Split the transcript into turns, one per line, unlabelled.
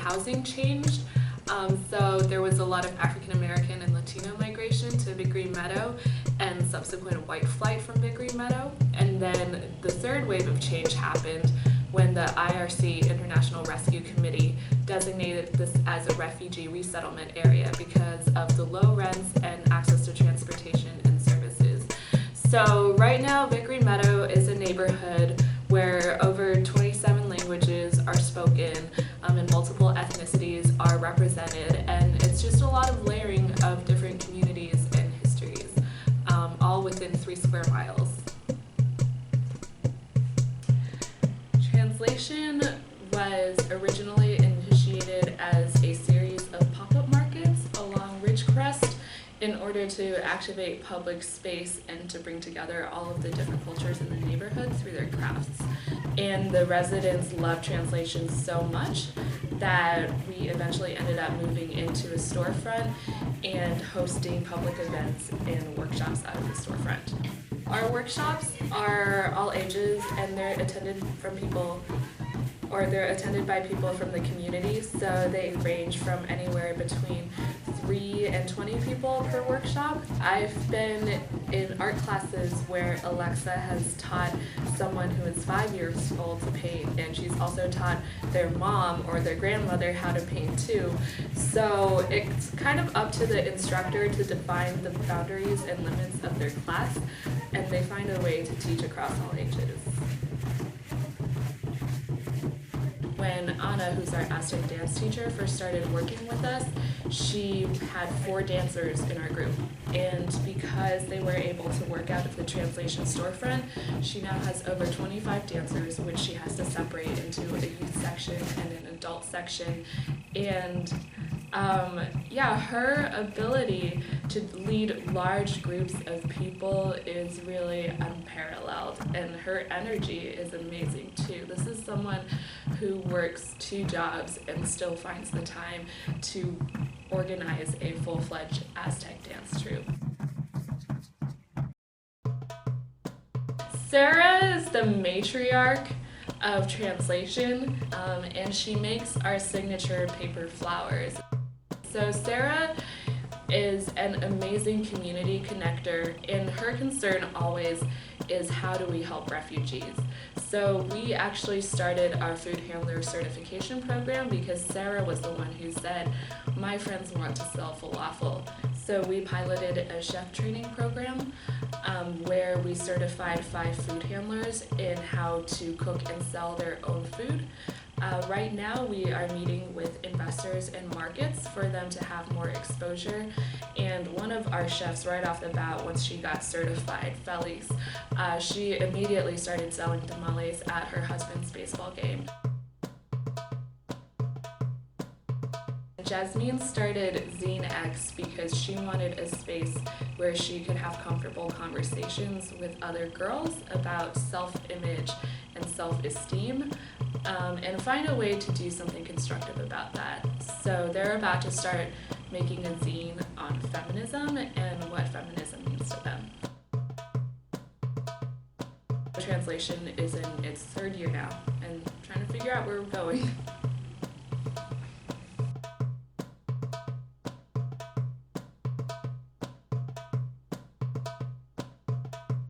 housing changed. So there was a lot of African American and Latino migration to Big Green Meadow and subsequent white flight from Big Green Meadow. And then the third wave of change happened when the IRC, International Rescue Committee, designated this as a refugee resettlement area because of the low rents and access to transportation and services. So right now, Big Green Meadow is a neighborhood where over 27 languages are spoken and multiple ethnicities are represented, and it's just a lot of layering of different communities and histories, all within 3 square miles. Trans.lation was originally initiated as a series of pop-up markets along Ridgecrest in order to activate public space and to bring together all of the different cultures in the neighborhood through their crafts. And the residents loved Trans.lation so much that we eventually ended up moving into a storefront and hosting public events and workshops out of the storefront. Our workshops are all ages, and they're attended by people from the community, so they range from anywhere between 3 and 20 people per workshop. I've been in art classes where Alexa has taught someone who is 5 years old to paint, and she's also taught their mom or their grandmother how to paint too. So it's kind of up to the instructor to define the boundaries and limits of their class, and they find a way to teach across all ages. When Anna, who's our Aztec dance teacher, first started working with us, she had 4 dancers in our group. And because they were able to work out of the Trans.lation storefront, she now has over 25 dancers, which she has to separate into a youth section and an adult section. And her ability to lead large groups of people is really unparalleled, and her energy is amazing too. This is someone who works 2 jobs and still finds the time to organize a full-fledged Aztec dance troupe. Sarah is the matriarch of Trans.lation, and she makes our signature paper flowers. So Sarah is an amazing community connector, and her concern always is how do we help refugees. So we actually started our food handler certification program because Sarah was the one who said, my friends want to sell falafel. So we piloted a chef training program where we certified 5 food handlers in how to cook and sell their own food. Right now we are meeting with investors and markets for them to have more exposure, and one of our chefs right off the bat, once she got certified, Felice, she immediately started selling tamales at her husband's baseball game. Jasmine started Zine X because she wanted a space where she could have comfortable conversations with other girls about self-image and self-esteem, and find a way to do something constructive about that. So they're about to start making a zine on feminism and what feminism means to them. Trans.lation is in its 3rd year now and trying to figure out where we're going.